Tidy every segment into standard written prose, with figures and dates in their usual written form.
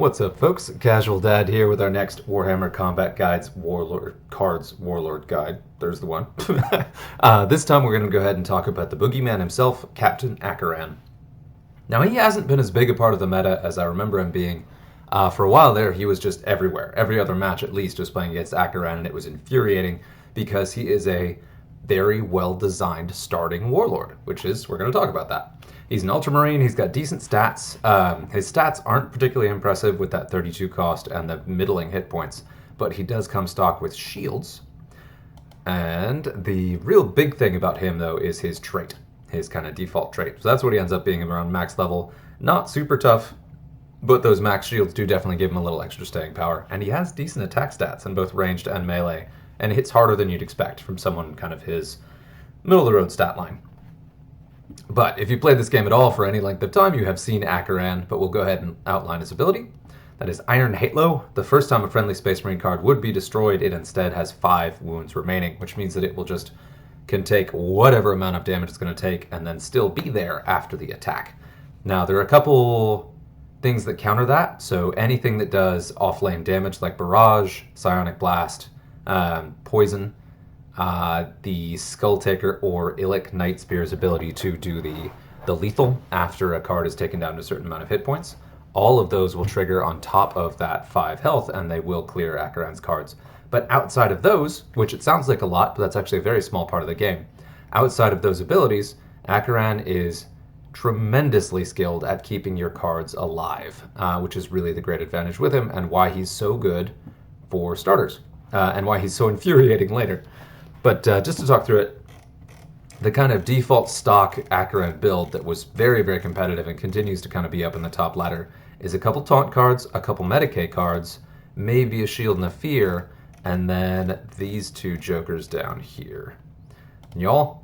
What's up, folks? Casual Dad here with our next Warhammer Combat Guides Warlord Guide. There's the one. This time we're going to go ahead and talk about the boogeyman himself, Captain Acheran. Now, he hasn't been as big a part of the meta as I remember him being. For a while there, he was just everywhere. Every other match, at least, was playing against Akaran, and it was infuriating because he is a very well-designed starting warlord, which is, we're going to talk about that. He's an ultramarine, he's got decent stats. His stats aren't particularly impressive with that 32 cost and the middling hit points, but he does come stock with shields. And the real big thing about him, though, is his trait, his kind of default trait. So that's what he ends up being around max level. Not super tough, but those max shields do definitely give him a little extra staying power. And he has decent attack stats in both ranged and melee, and hits harder than you'd expect from someone kind of his middle-of-the-road stat line. But if you played this game at all for any length of time, you have seen Akaran, but we'll go ahead and outline his ability. That is Iron Halo. The first time a friendly Space Marine card would be destroyed, it instead has 5 wounds remaining, which means that it will just can take whatever amount of damage it's going to take and then still be there after the attack. Now, there are a couple things that counter that. So anything that does off-lane damage like Barrage, Psionic Blast, Poison, the Skull Taker or Illic Night Spear's ability to do the lethal after a card is taken down to a certain amount of hit points. All of those will trigger on top of that 5 health, and they will clear Akaran's cards. But outside of those, which it sounds like a lot, but that's actually a very small part of the game, outside of those abilities, Akaran is tremendously skilled at keeping your cards alive, which is really the great advantage with him, and why he's so good for starters, and why he's so infuriating later. But just to talk through it, the kind of default stock Akaran build that was very, very competitive and continues to kind of be up in the top ladder is a couple taunt cards, a couple Medicae cards, maybe a shield and a fear, and then these 2 jokers down here. And y'all,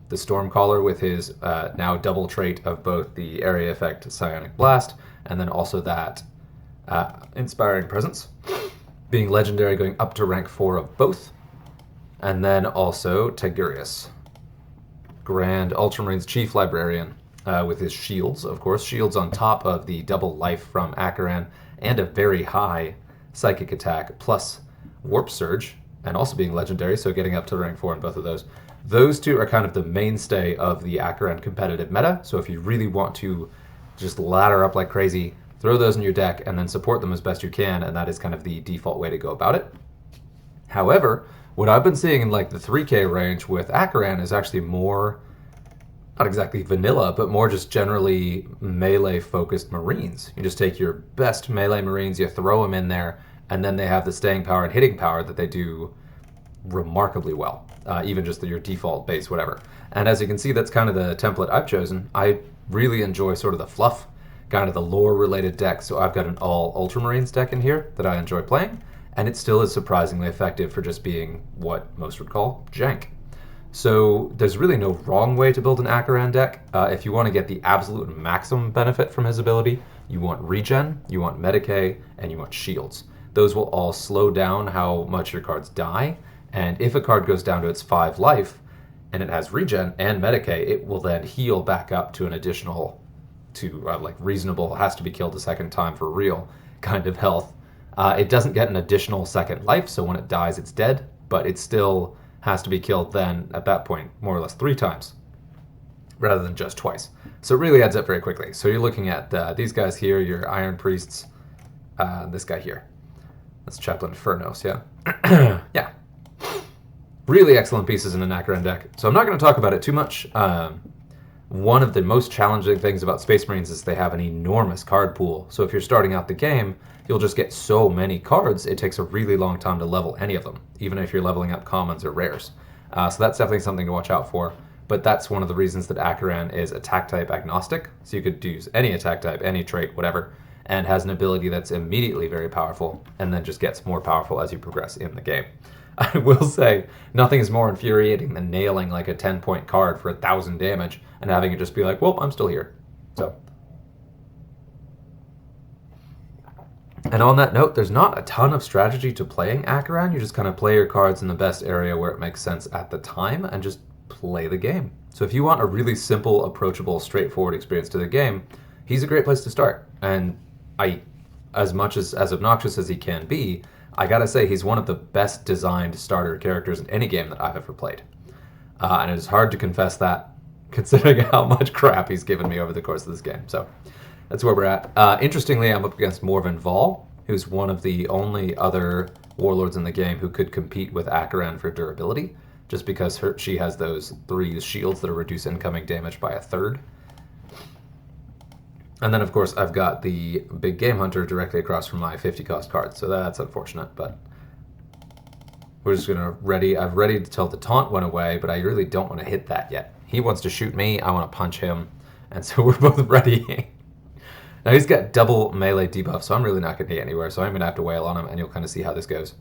the Stormcaller with his now double trait of both the area effect Psionic Blast and then also that Inspiring Presence, being legendary going up to rank 4 of both. And then also Tigurius, Grand Ultramarines Chief Librarian, with his shields, of course. Shields on top of the double life from Akaran and a very high psychic attack, plus Warp Surge, and also being legendary, so getting up to rank 4 in both of those. Those 2 are kind of the mainstay of the Akaran competitive meta, so if you really want to just ladder up like crazy, throw those in your deck and then support them as best you can, and that is kind of the default way to go about it. However, what I've been seeing in like the 3K range with Akaran is actually more, not exactly vanilla, but more just generally melee-focused Marines. You just take your best melee Marines, you throw them in there, and then they have the staying power and hitting power that they do remarkably well, even just your default base, whatever. And as you can see, that's kind of the template I've chosen. I really enjoy sort of the fluff, kind of the lore-related deck, so I've got an all Ultramarines deck in here that I enjoy playing. And it still is surprisingly effective for just being what most would call jank. So there's really no wrong way to build an Akaran deck. If you want to get the absolute maximum benefit from his ability, you want regen, you want Medicae, and you want shields. Those will all slow down how much your cards die, and if a card goes down to its 5 life, and it has regen and Medicae, it will then heal back up to an additional, like reasonable, has to be killed a second time for real kind of health. It doesn't get an additional second life, so when it dies, it's dead, but it still has to be killed then, at that point, more or less 3 times, rather than just twice. So it really adds up very quickly. So you're looking at these guys here, your Iron Priests, this guy here. That's Chaplain Furnos, yeah? Yeah. Really excellent pieces in an Akaran deck. So I'm not going to talk about it too much. One of the most challenging things about Space Marines is they have an enormous card pool. So if you're starting out the game, you'll just get so many cards, it takes a really long time to level any of them, even if you're leveling up commons or rares. So that's definitely something to watch out for. But that's one of the reasons that Akaran is attack type agnostic. So you could use any attack type, any trait, whatever, and has an ability that's immediately very powerful, and then just gets more powerful as you progress in the game. I will say, nothing is more infuriating than nailing like a 10-point card for 1,000 damage and having it just be like, well, I'm still here. So. And on that note, there's not a ton of strategy to playing Akaran. You just kind of play your cards in the best area where it makes sense at the time and just play the game. So if you want a really simple, approachable, straightforward experience to the game, he's a great place to start. And I as much as obnoxious as he can be, I gotta say he's one of the best designed starter characters in any game that I've ever played. And it is hard to confess that, considering how much crap he's given me over the course of this game. So that's where we're at. Interestingly, I'm up against Morven Vol, who's one of the only other warlords in the game who could compete with Acheran for durability, just because she has those 3 shields that reduce incoming damage by 1/3. And then, of course, I've got the Big Game Hunter directly across from my 50 cost card, so that's unfortunate, but we're just going to ready. I've readied until the taunt went away, but I really don't want to hit that yet. He wants to shoot me, I want to punch him, and so we're both ready. Now he's got double melee debuff, so I'm really not going to get anywhere, so I'm going to have to wail on him, and you'll kind of see how this goes.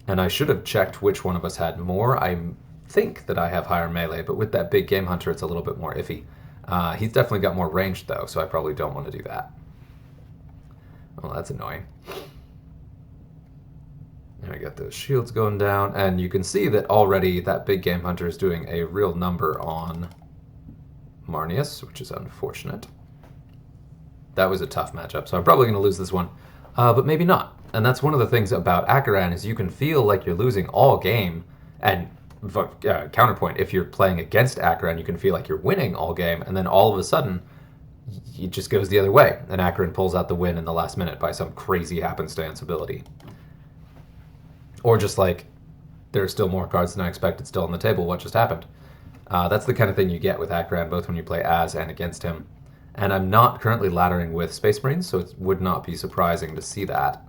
And I should have checked which one of us had more. I think that I have higher melee, but with that Big Game Hunter, it's a little bit more iffy. He's definitely got more range, though, so I probably don't want to do that. Well, that's annoying. And I got those shields going down, and you can see that already that Big Game Hunter is doing a real number on Marnius, which is unfortunate. That was a tough matchup, so I'm probably going to lose this one, but maybe not. And that's one of the things about Akaran is you can feel like you're losing all game, and counterpoint, if you're playing against Akaran, you can feel like you're winning all game, and then all of a sudden, it just goes the other way, and Akaran pulls out the win in the last minute by some crazy happenstance ability. Or just like, there's still more cards than I expected still on the table, what just happened? That's the kind of thing you get with Acheran, both when you play as and against him. And I'm not currently laddering with Space Marines, so it would not be surprising to see that.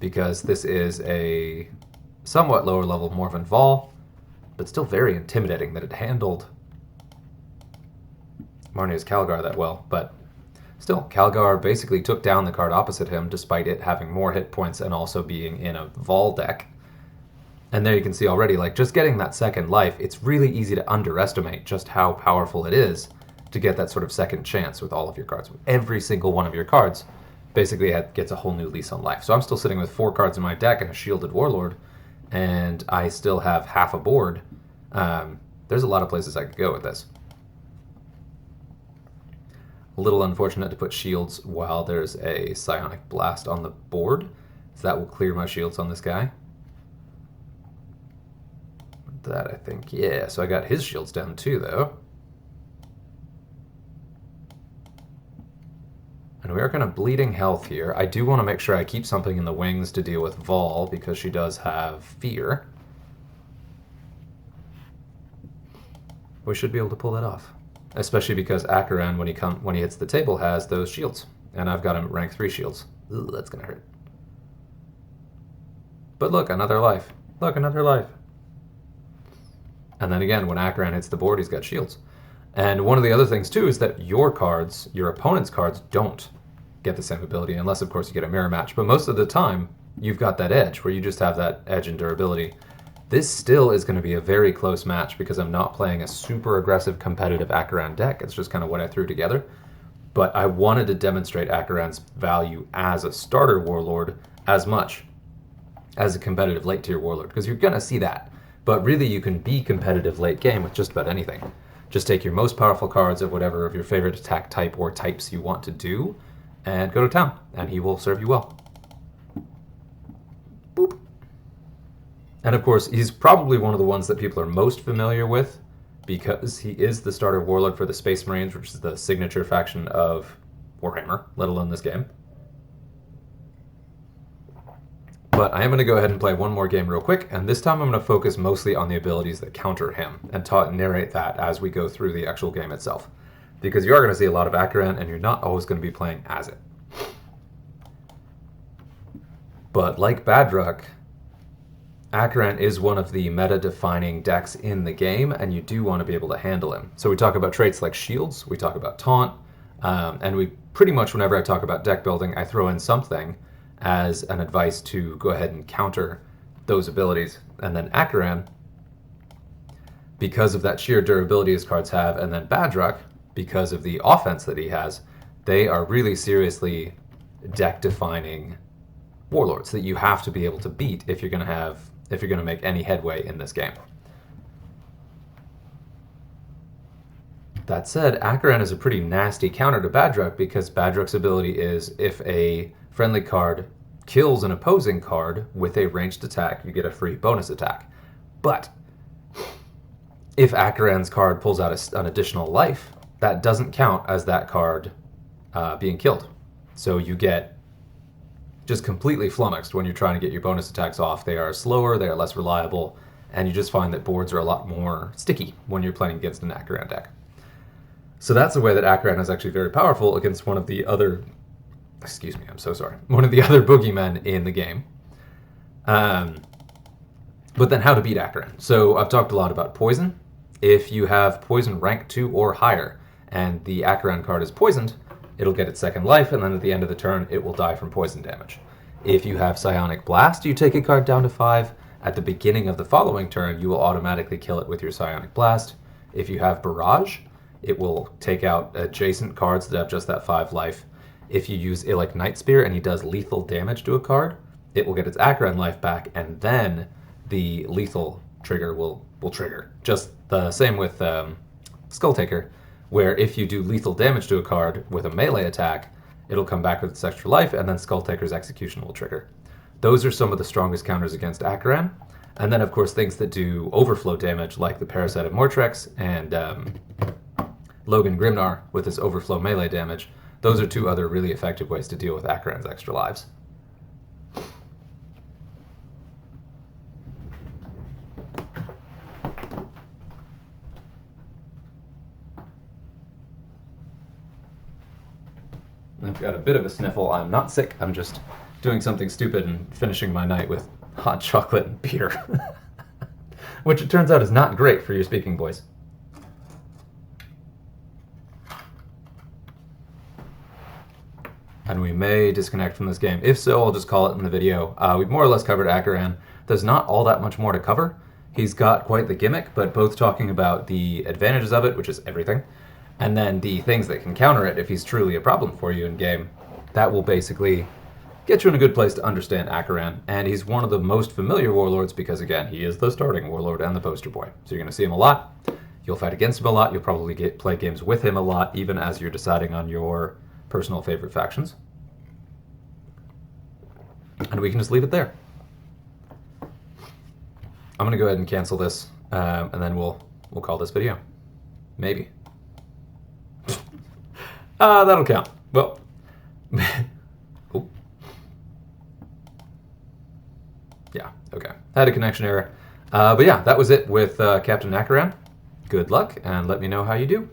Because this is a somewhat lower level Morven Vol, but still very intimidating that it handled Marnius Calgar that well. But still, Calgar basically took down the card opposite him, despite it having more hit points and also being in a Vol deck. And there you can see already, like, just getting that second life, it's really easy to underestimate just how powerful it is to get that sort of second chance with all of your cards. Every single one of your cards basically gets a whole new lease on life. So I'm still sitting with 4 cards in my deck and a Shielded Warlord, and I still have half a board. There's a lot of places I could go with this. A little unfortunate to put shields while there's a Psionic Blast on the board, so that will clear my shields on this guy. That, I think, yeah, so I got his shields down too, though. And we are kind of bleeding health here. I do want to make sure I keep something in the wings to deal with Vol, because she does have fear. We should be able to pull that off. Especially because Akaran, when he hits the table, has those shields. And I've got him at rank 3 shields. Ooh, that's going to hurt. But look, another life. Look, another life. And then again, when Akaran hits the board, he's got shields. And one of the other things, too, is that your cards, your opponent's cards, don't get the same ability, unless, of course, you get a mirror match. But most of the time, you've got that edge, where you just have that edge in durability. This still is going to be a very close match, because I'm not playing a super aggressive competitive Akaran deck. It's just kind of what I threw together. But I wanted to demonstrate Akaran's value as a starter Warlord as much as a competitive late-tier Warlord, because you're going to see that. But really, you can be competitive late game with just about anything. Just take your most powerful cards of whatever of your favorite attack type or types you want to do, and go to town, and he will serve you well. Boop. And of course, he's probably one of the ones that people are most familiar with, because he is the starter Warlord for the Space Marines, which is the signature faction of Warhammer, let alone this game. But I am going to go ahead and play one more game real quick, and this time I'm going to focus mostly on the abilities that counter him, and narrate that as we go through the actual game itself. Because you are going to see a lot of Akaran, and you're not always going to be playing as it. But like Badrock, Akaran is one of the meta-defining decks in the game, and you do want to be able to handle him. So we talk about traits like shields, we talk about taunt, and we pretty much, whenever I talk about deck building, I throw in something as an advice to go ahead and counter those abilities. And then Akaran, because of that sheer durability his cards have, and then Badrock, because of the offense that he has, they are really seriously deck-defining warlords that you have to be able to beat if you're going to make any headway in this game. That said, Acheran is a pretty nasty counter to Badruk because Badruk's ability is if a friendly card kills an opposing card with a ranged attack, you get a free bonus attack. But if Acheran's card pulls out an additional life, that doesn't count as that card being killed. So you get just completely flummoxed when you're trying to get your bonus attacks off. They are slower, they are less reliable, and you just find that boards are a lot more sticky when you're playing against an Acheran deck. So that's a way that Akaran is actually very powerful against one of the other, one of the other boogeymen in the game. But then how to beat Akaran. So I've talked a lot about poison. If you have poison rank 2 or higher, and the Akaran card is poisoned, it'll get its second life, and then at the end of the turn, it will die from poison damage. If you have Psionic Blast, you take a card down to 5. At the beginning of the following turn, you will automatically kill it with your Psionic Blast. If you have Barrage, it will take out adjacent cards that have just that 5 life. If you use Illic Night Spear and he does lethal damage to a card, it will get its Akaran life back, and then the lethal trigger will trigger. Just the same with Skull Taker, where if you do lethal damage to a card with a melee attack, it'll come back with its extra life, and then Skull Taker's execution will trigger. Those are some of the strongest counters against Akaran. And then, of course, things that do overflow damage, like the Parasite of Mortrex and Logan Grimnar with his overflow melee damage. Those are two other really effective ways to deal with Akaran's extra lives. I've got a bit of a sniffle. I'm not sick. I'm just doing something stupid and finishing my night with hot chocolate and beer. Which it turns out is not great for your speaking voice. And we may disconnect from this game. If so, I'll just call it in the video. We've more or less covered Akaran. There's not all that much more to cover. He's got quite the gimmick, but both talking about the advantages of it, which is everything, and then the things that can counter it if he's truly a problem for you in game. That will basically get you in a good place to understand Akaran. And he's one of the most familiar warlords because, again, he is the starting warlord and the poster boy. So you're going to see him a lot. You'll fight against him a lot. You'll probably play games with him a lot, even as you're deciding on your personal favorite factions. And we can just leave it there. I'm going to go ahead and cancel this, and then we'll call this video. Maybe. That'll count. Well, oh. Yeah, okay. Had a connection error. But yeah, that was it with Captain Acheran. Good luck, and let me know how you do.